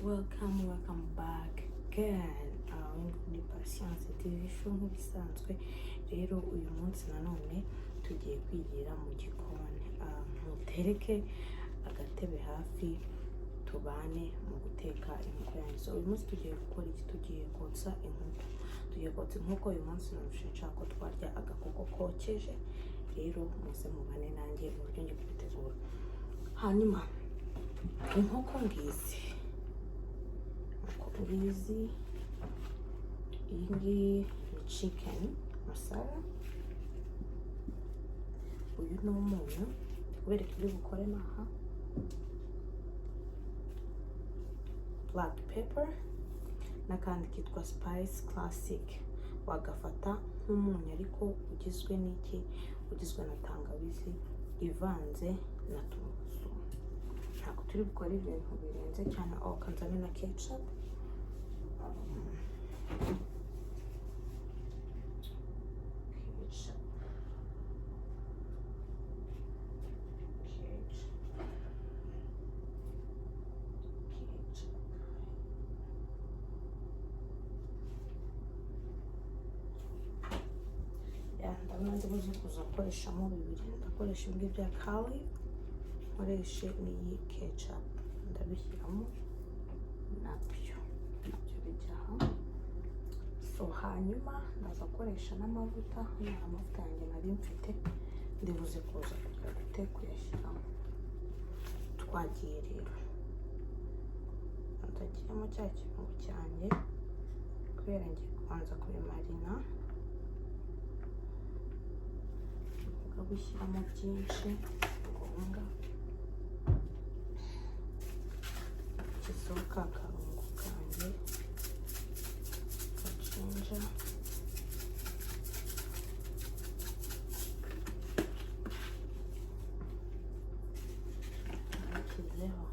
welcome back again. Ni Patience TV show nk'ibisanzwe. Rero uyu munsi nanone tugiye kwigira mu gikoni. Mutereke agatebe hafi tubane mu guteka inkoko yanjye. So uyu munsi tugiye gukora iki? Tugiye kotsa inkoko. Tugiye kotsa inkoko uyu munsi narushinja ko twarya agakoko kokeje. Rero muze mubane nanjye uburyo ngiye kubitegura. Hanyuma inkoko ngizi iyi ngiyi ni chicken masala. Uyu ni umunyu kubereka ibyo bukoremo aha, black pepper n'akandi kitwa spice classic. Wagafata nk'umunyu ariko ugizwe n'iki? Ugizwe na tangawizi ivanze na tungurusumu. Ntabwo turi gukora ibintu birenze cyane. Kanzane na ketchup. Ndabona ndibuze kuza gukoreshamo bibiri. Ndakoresha ibi bya curry, nkoreshe n'iyi ketchup. Ndabishyiramo nabyo bijyaho. So hanyuma ndaza gukoresha n'amavuta. Hano amavuta yanjye nari mfite, ndibuze kuza kugira kuyashyiramo. Twagiye rero ndagiramo cya kirungo cyanjye kubera ngiye kubanza kubimarina. Gushyiramo byinshi ngombwa. Kisohoka akarungo kanjye gacinja. Nashyizeho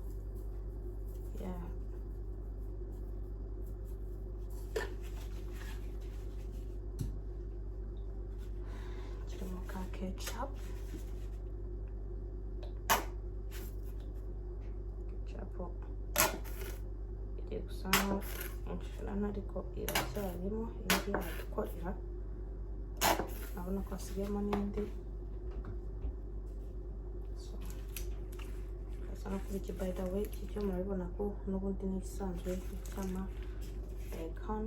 ketchup igiye gusa nkaho inshirana ariko iracyarimo. Indi yadukorera, urabona ko hasigayemo n'indi. Asa no kuri iki, by the way, iki cyo murabibona ko n'ubundi ni igisanzwe cy'ama bacon.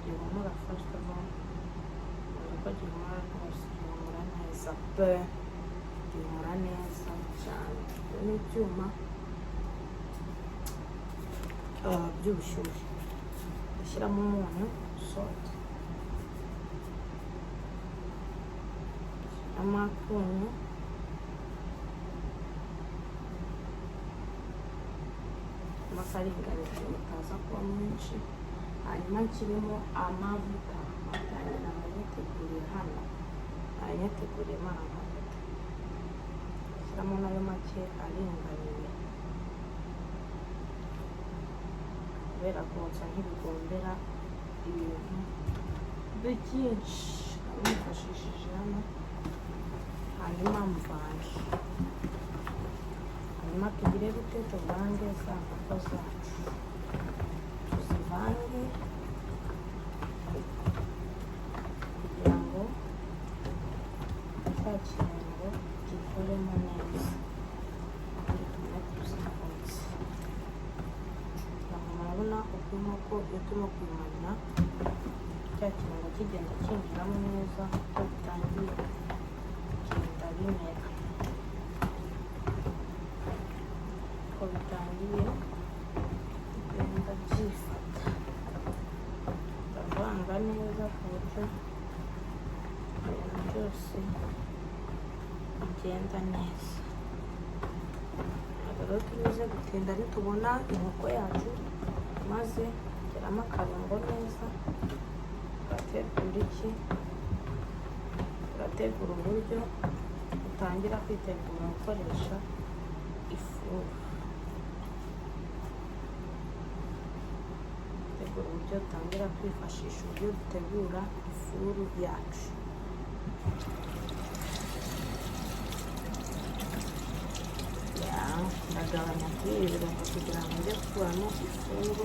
Gihumura first of all, uko gihumura rwose, gihumura neza pe, gihumura neza cyane. N'ibyuma by'ubushyuhe ushyiramo umunyu, salt, akunyu, amakaringanizo utaza kuba mwinshi. Hanyuma nshyiremo amavuta. Amavuta yanjye nayateguriye hano, nayateguriyemo amavuta. Nshyiramo nayo make aringaniye kubera kotsa nk'ibigombera ibintu byinshi. Nifashishije hano, hanyuma mvange. Hanyuma tugire gute? Tuvange za nkoko zacu, tuzivange kugira ngo cya kirungo gikoremo neza. Tume tuzikotse. Murabona uko inkoko iyo turimo kuyimarina, cya kirungo kigenda cyinjiramo neza, uko bitangiye kugenda bimera. Uko bitangiye bigenda byifata. Ndavanga neza ku buryo ibintu byose bigenda neza. Ntabwo rero tubize gutinda nitubona inkoko yacu maze geramo akarungo neza. Turategura iki? Turategura uburyo utangira kwitegura gukoresha ifuru. Uburyo utangira kwifashisha uburyo dutegura ifuru yacu. kugabanya kuri ibi birungo kugira ngo njye gukuramo ifunguro.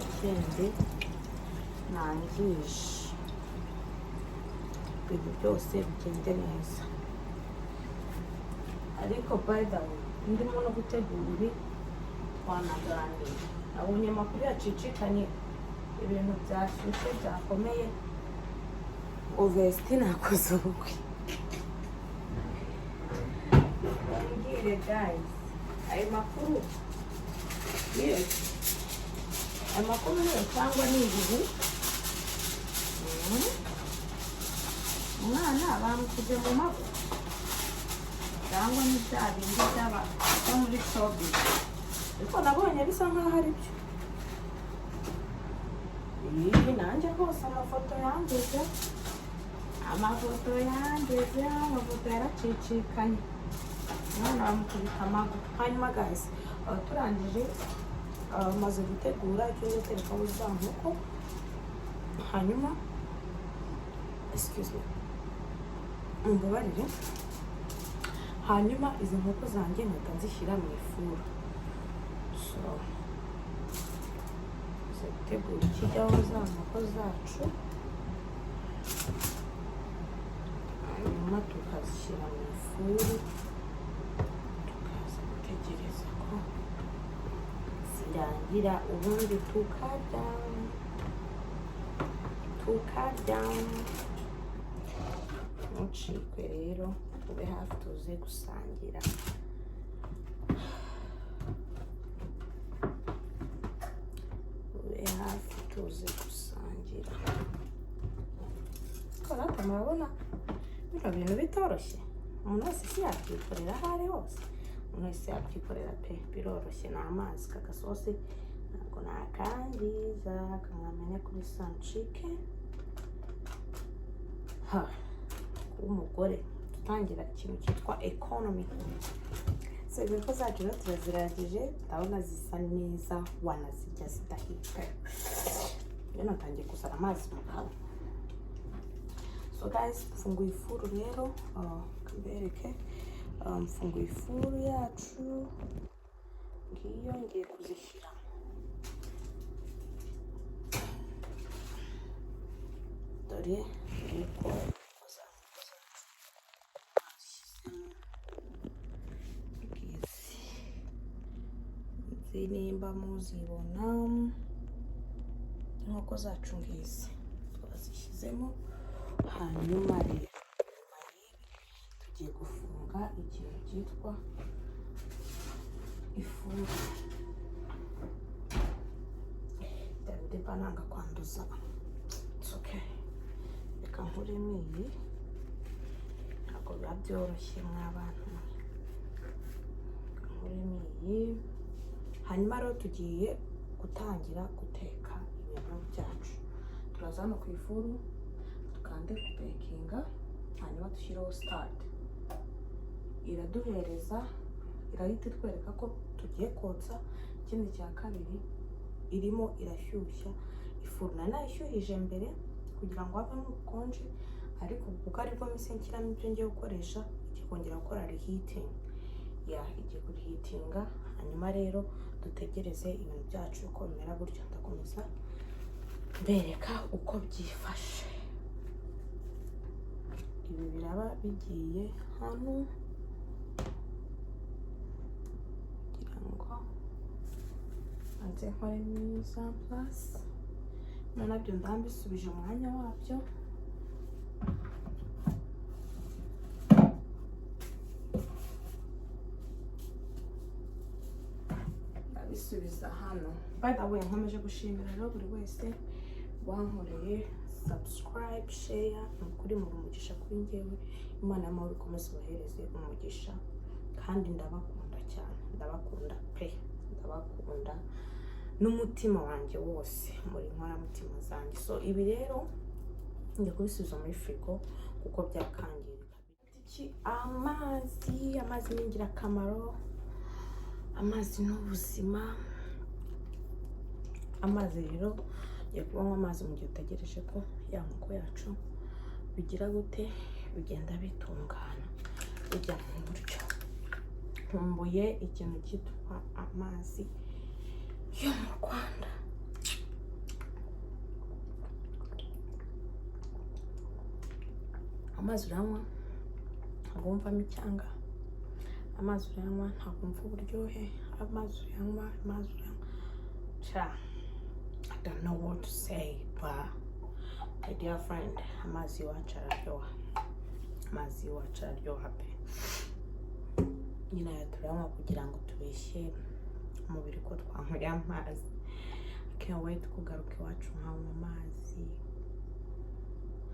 Ikindi nangije ibintu byose bigende neza. Ariko by the way, ndimo no gutegura ibi twanaganira. Nabonye amakuru yacicikanye ibintu byashyushye byakomeye ngo Vesti nakoze ubukwe. Mbwire guys, ayo makuru yes, ayo makuru niyo cyangwa ni ibihu? Umwana bamukuze mu mago cyangwa ni bya bindi byaba muri showbiz? Ariko nabonye bisa nkaho ari byo. Iyi nanjye rwose amafoto yangeze, amafoto yaracicikanye. Umwana bamukubita amago. Hanyuma guys, turangije maze gutegura icyo guterekaho za nkoko. Hanyuma excuse me, mumbabarire. Hanyuma izi nkoko zanjye mpita nzishyira mu ifuru. So gutegura ikijyaho za nkoko zacu, hanyuma tukazishyira mu ifuru, tukaza gutegereza ko zirangira, ubundi tukarya. Ntucikwe rero, ube hafi tuze gusangira. Korata murabona bino bintu bitoroshye, umuntu wese si yakwikorera aho ari hose, umuntu wese yakwikorera pe, biroroshye. Ni amazi, kagasosi ntabwo nakangiza, kamwamenya kuri sancike. Kuba umugore dutangira ikintu cyitwa economy. So inkoko zacu rero turazirangije, ndabona zisa neza, wanazirya zidahita. Rero natangiye kuzana amazi mu kanwa. So guys, mfunguye ifuru rero, kambereke. Mfunguye ifuru yacu, ngiyo ngiye kuzishyira. Dore uko nimba muzibona, inkoko zacu ngizi twazishyizemo. Hanyuma rero tugiye gufunga ikintu cyitwa ifuru. Ndabona nanga kwanduza. It's okay, reka nkuremo iyi, ntabwo biba byoroshye mw'abantu. Nkuremo iyi. Hanyuma rero tugiye gutangira guteka ibintu byacu. Turaza hano ku ifuru, dukande kubekinga, hanyuma dushyireho start. Iraduhereza, irahita itwereka ko tugiye kotsa. Ikindi cya kabiri, irimo irashyushya ifuru. Nayishyuhije mbere kugira ngo havemo ubukonje, ariko kuko aribwo mise nshyiramo ibyo ngiye gukoresha, igiye kongera gukora reheating. Igiye kurihitinga. Hanyuma rero dutegereze ibintu byacu uko bimera gutyo. Ndakomeza mbereka uko byifashe. Ibi biraba bigiye hano kugira ngo anze nkore neza plus nabyo ndambisubije umwanya wabyo. Ndabisubiza hano. By the way, nkomeje gushimira rero buri wese wankoreye subscribe, share. Nukuri mu umugisha kuri njyewe. Imana y'amahoro ikomeze ibahereze umugisha, kandi ndabakunda cyane, ndabakunda pe, ndabakunda n'umutima wanjye wose, muri nkoramutima zanjye. So ibi rero njye kubisubiza muri frigo kuko byakangirika. Amazi ni ingirakamaro. Amazi ni ubuzima. Amazi rero ngiye kunywa amazi mu gihe utegereje ko ya nkoko yacu bigira gute, bigenda bitungana bijya mu buryo. nkumbuye ikintu cyitwa amazi yo mu Rwanda. Amazi uranywa ntabwo wumvamo icyanga, amazi uranywa ntabwo wumva uburyohe, amazi uranywa sha, I don't know what to say, but my dear friend, amazi iwacu araryoha, amazi iwacu araryoha pe. Nyine aya turanywa kugira ngo tubeshye umubiri ko twanyweye amazi. I can't wait kugaruka iwacu nkanywa amazi,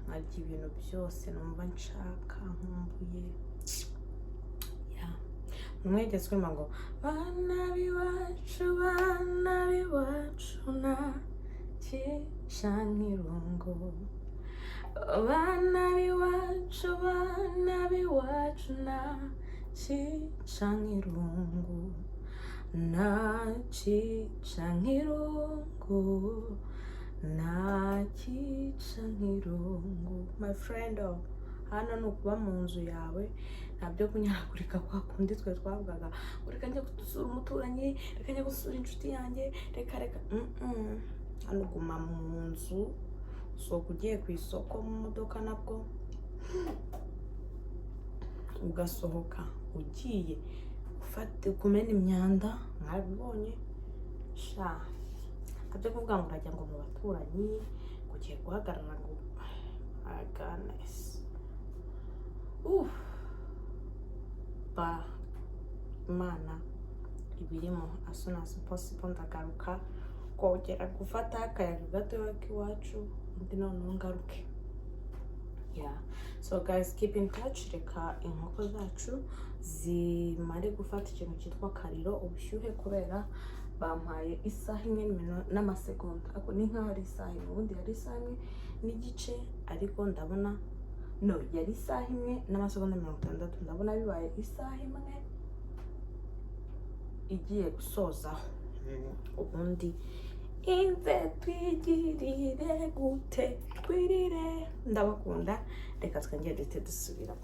nkarya ibintu byose numva nshaka nkumbuye. Mwegeze kwima ngo bana b'iwacu na cisha nk'irungu, bana b'iwacu na cisha nk'irungu, na cisha nk'irungu, na cisha nk'irungu. My friend, hano ni ukuba mu nzu yawe, ntabyo kunyagurika kwa kundi twe twavugaga reka njya gusura umuturanyi, reka njya gusura inshuti yanjye, reka hano guma mu nzu. Sohoka ugiye ku isoko mu modoka nabwo, ugasohoka ugiye kumena imyanda, mwabibonye sha. Ntabyo kuvuga ngo urajya ngo mu baturanyi ugiye guhagarara ngo aganesi. Imana ibirimo as soon as possible ndagaruka kongera gufata akayaga gatoya k'iwacu, undi noneho ngaruke. So guys, keep in touch. Reka inkoko zacu zimare gufata ikintu cyitwa kariro, ubushyuhe, kubera bampaye isaha imwe n'amasegonda. Ako ni nkaho ari isaha imwe, ubundi yari isaha imwe n'igice, ariko ndabona no yari isaha imwe n'amasegonda 60. ndabona bibaye isaha imwe igiye gusozaho. Ubundi inze twigirire gute twirire. Ndabakunda, reka twongere duhite dusubira.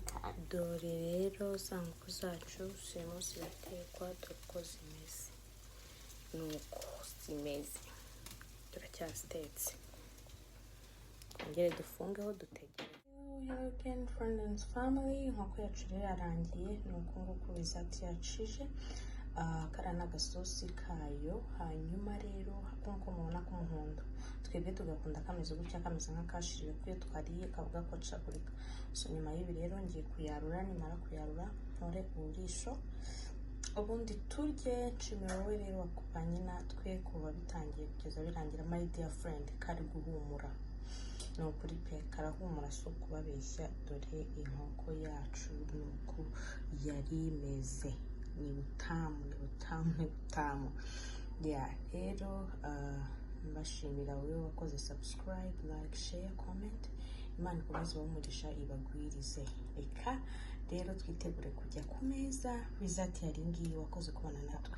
Dore rero za nkoko zacu zirimo ziratekwa, dore uko zimeze, nuko zimeze, turacyazitetse. Twongere dufungeho dutegere. Hello again, friends and family. Inkoko yacu rero yarangiye, ni uko nguko result yacije. Kara n'agasosi kayo. Hanyuma rero nk'uko mubona k'umuhondo, twebwe tugakunda kameze gutya, kameze nk'akashirire kuyo twariye kavuga ko cagurika. So nyuma y'ibi rero ngiye kuyarura, nimara kuyarura ntore uburisho, ubundi turye. Nshimira wowe rero wakubanye natwe kuva bitangiye kugeza birangira. My dear friend, kari guhumura, ni ukuri pe, karahumura si ukubabeshya. Dore inkoko yacu nuko yari imeze, ni butamu. Rero mbashimira wowe wakoze subscribe, like, share, comment. Imana ikomeze umugisha ibagwirize. Reka rero twitegure kujya ku meza. Result yari ngiyi, wakoze kubana natwe.